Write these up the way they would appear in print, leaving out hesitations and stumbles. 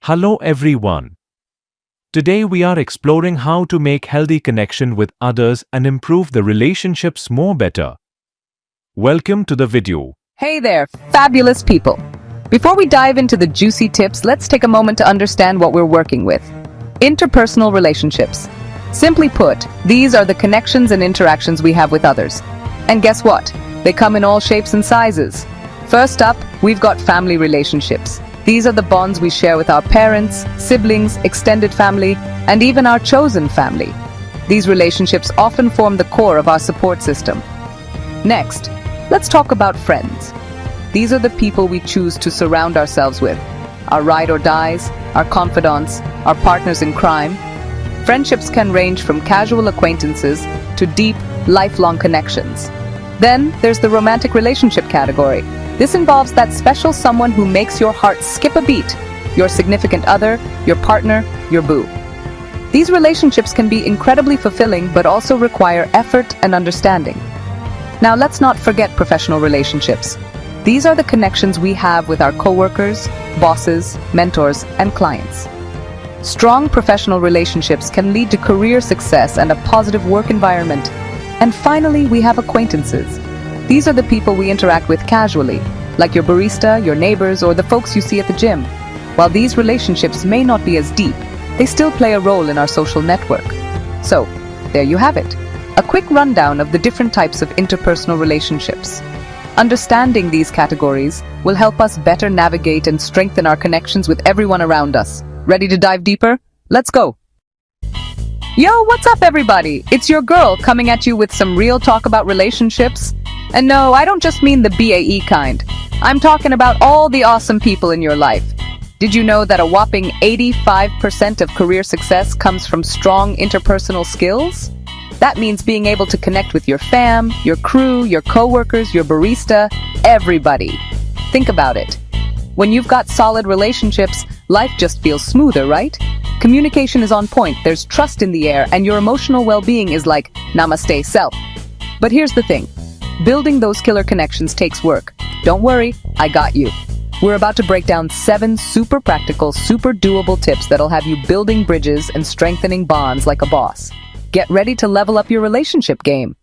Hello everyone. Today we are exploring how to make healthy connection with others and improve the relationships more better. Welcome to the video. Hey there, fabulous people. Before we dive into the juicy tips, let's take a moment to understand what we're working with. Interpersonal relationships. Simply put, these are the connections and interactions we have with others. And guess what? They come in all shapes and sizes. First up, we've got family relationships. These are the bonds we share with our parents, siblings, extended family, and even our chosen family. These relationships often form the core of our support system. Next, let's talk about friends. These are the people we choose to surround ourselves with. Our ride or dies, our confidants, our partners in crime. Friendships can range from casual acquaintances to deep, lifelong connections. Then there's the romantic relationship category. This involves that special someone who makes your heart skip a beat. Your significant other, your partner, your boo. These relationships can be incredibly fulfilling but also require effort and understanding. Now let's not forget professional relationships. These are the connections we have with our coworkers, bosses, mentors, and clients. Strong professional relationships can lead to career success and a positive work environment. And finally, we have acquaintances. These are the people we interact with casually, like your barista, your neighbors, or the folks you see at the gym. While these relationships may not be as deep, they still play a role in our social network. So, there you have it. A quick rundown of the different types of interpersonal relationships. Understanding these categories will help us better navigate and strengthen our connections with everyone around us. Ready to dive deeper? Let's go! Yo, what's up everybody? It's your girl coming at you with some real talk about relationships. And no, I don't just mean the BAE kind. I'm talking about all the awesome people in your life. Did you know that a whopping 85% of career success comes from strong interpersonal skills? That means being able to connect with your fam, your crew, your coworkers, your barista, everybody. Think about it. When you've got solid relationships, life just feels smoother, right? Communication is on point, there's trust in the air, and your emotional well-being is like namaste self. But here's the thing. Building those killer connections takes work. Don't worry, I got you. We're about to break down 7 super practical, super doable tips that'll have you building bridges and strengthening bonds like a boss. Get ready to level up your relationship game.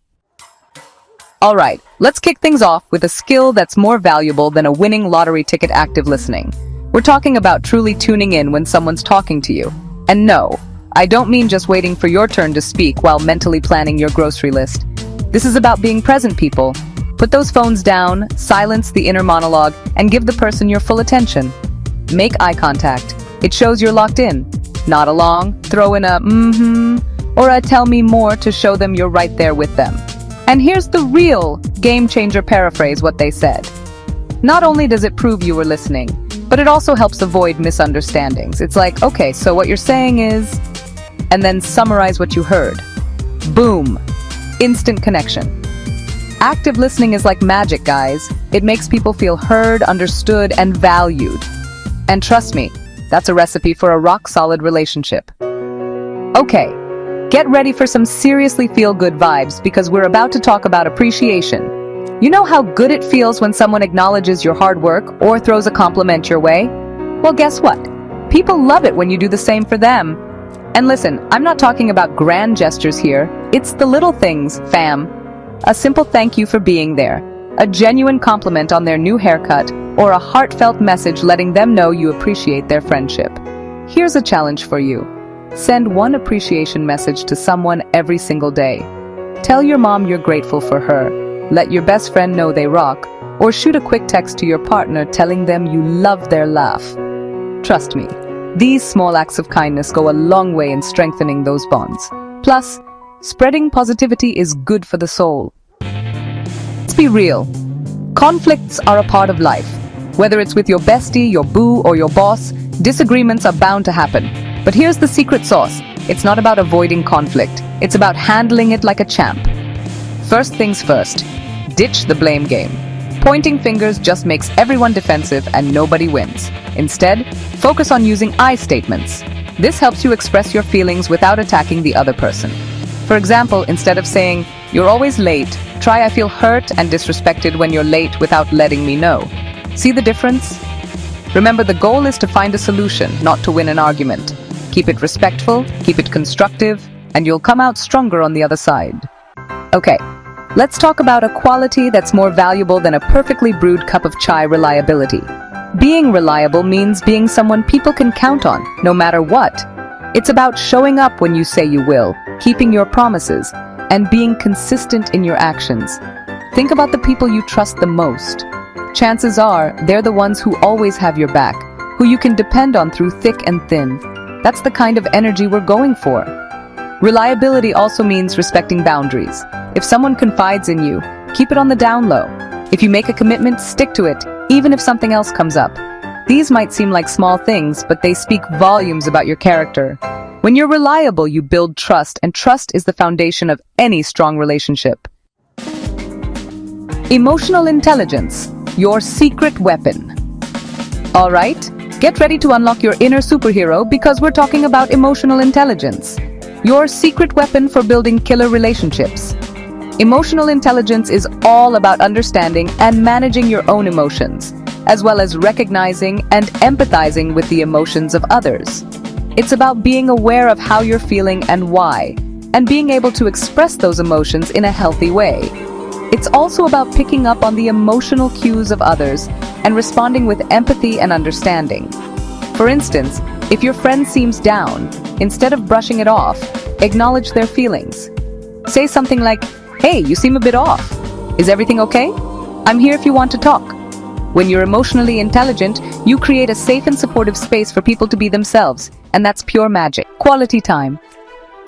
Alright, let's kick things off with a skill that's more valuable than a winning lottery ticket: active listening. We're talking about truly tuning in when someone's talking to you. And no, I don't mean just waiting for your turn to speak while mentally planning your grocery list. This is about being present, people. Put those phones down, silence the inner monologue, and give the person your full attention. Make eye contact. It shows you're locked in. Nod along, throw in a or a tell me more to show them you're right there with them. And here's the real game changer paraphrase what they said. Not only does it prove you were listening, but it also helps avoid misunderstandings. It's like, okay, so what you're saying is, and then summarize what you heard. Boom. Instant connection. Active listening is like magic, guys. It makes people feel heard, understood, and valued. And trust me, that's a recipe for a rock-solid relationship. Okay, get ready for some seriously feel-good vibes because we're about to talk about appreciation. You know how good it feels when someone acknowledges your hard work or throws a compliment your way? Well, guess what? People love it when you do the same for them. And listen, I'm not talking about grand gestures here. It's the little things, fam. A simple thank you for being there, a genuine compliment on their new haircut, or a heartfelt message letting them know you appreciate their friendship. Here's a challenge for you. Send one appreciation message to someone every single day. Tell your mom you're grateful for her. Let your best friend know they rock, or shoot a quick text to your partner telling them you love their laugh. Trust me, these small acts of kindness go a long way in strengthening those bonds. Plus, spreading positivity is good for the soul. Let's be real. Conflicts are a part of life. Whether it's with your bestie, your boo, or your boss, disagreements are bound to happen. But here's the secret sauce. It's not about avoiding conflict. It's about handling it like a champ. First things first, ditch the blame game. Pointing fingers just makes everyone defensive and nobody wins. Instead, focus on using I statements. This helps you express your feelings without attacking the other person. For example, instead of saying, "You're always late," try, "I feel hurt and disrespected when you're late," without letting me know. See the difference? Remember, the goal is to find a solution, not to win an argument. Keep it respectful, keep it constructive, and you'll come out stronger on the other side. Okay, let's talk about a quality that's more valuable than a perfectly brewed cup of chai: reliability. Being reliable means being someone people can count on, no matter what. It's about showing up when you say you will, keeping your promises, and being consistent in your actions. Think about the people you trust the most. Chances are, they're the ones who always have your back, who you can depend on through thick and thin. That's the kind of energy we're going for. Reliability also means respecting boundaries. If someone confides in you, keep it on the down low. If you make a commitment, stick to it, even if something else comes up. These might seem like small things, but they speak volumes about your character. When you're reliable, you build trust, and trust is the foundation of any strong relationship. Emotional intelligence, your secret weapon. All right, get ready to unlock your inner superhero because we're talking about emotional intelligence, your secret weapon for building killer relationships. Emotional intelligence is all about understanding and managing your own emotions, as well as recognizing and empathizing with the emotions of others. It's about being aware of how you're feeling and why, and being able to express those emotions in a healthy way. It's also about picking up on the emotional cues of others and responding with empathy and understanding. For instance, if your friend seems down, instead of brushing it off, acknowledge their feelings. Say something like, "Hey, you seem a bit off. Is everything okay? I'm here if you want to talk." When you're emotionally intelligent, you create a safe and supportive space for people to be themselves, and that's pure magic. Quality time.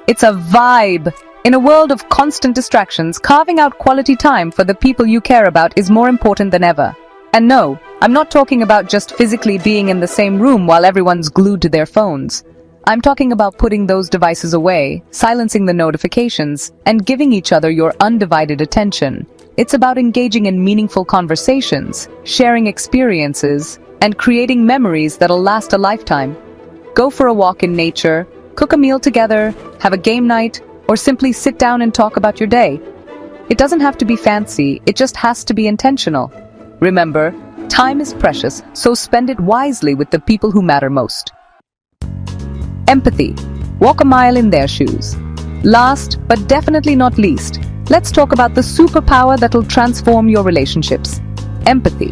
It's a vibe. In a world of constant distractions, carving out quality time for the people you care about is more important than ever. And no, I'm not talking about just physically being in the same room while everyone's glued to their phones. I'm talking about putting those devices away, silencing the notifications, and giving each other your undivided attention. It's about engaging in meaningful conversations, sharing experiences, and creating memories that'll last a lifetime. Go for a walk in nature, cook a meal together, have a game night, or simply sit down and talk about your day. It doesn't have to be fancy, it just has to be intentional. Remember, time is precious, so spend it wisely with the people who matter most. Empathy. Walk a mile in their shoes. Last, but definitely not least, let's talk about the superpower that'll transform your relationships. Empathy.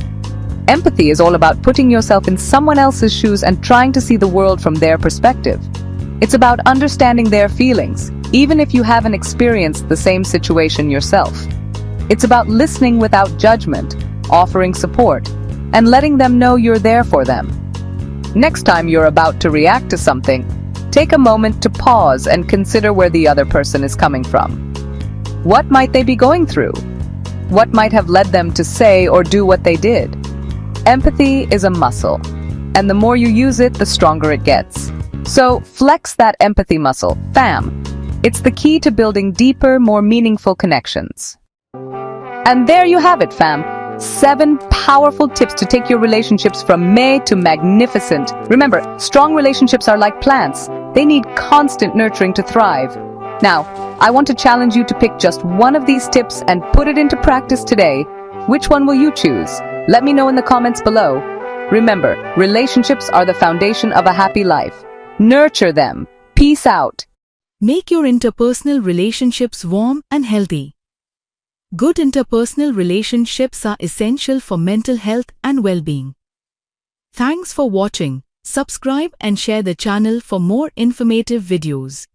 Empathy is all about putting yourself in someone else's shoes and trying to see the world from their perspective. It's about understanding their feelings, even if you haven't experienced the same situation yourself. It's about listening without judgment, offering support, and letting them know you're there for them. Next time you're about to react to something, take a moment to pause and consider where the other person is coming from. What might they be going through? What might have led them to say or do what they did? Empathy is a muscle, and the more you use it, the stronger it gets. So flex that empathy muscle, fam. It's the key to building deeper, more meaningful connections. And there you have it, fam. 7 powerful tips to take your relationships from meh to magnificent. Remember, strong relationships are like plants. They need constant nurturing to thrive. Now, I want to challenge you to pick just one of these tips and put it into practice today. Which one will you choose? Let me know in the comments below. Remember, relationships are the foundation of a happy life. Nurture them. Peace out. Make your interpersonal relationships warm and healthy. Good interpersonal relationships are essential for mental health and well-being. Thanks for watching. Subscribe and share the channel for more informative videos.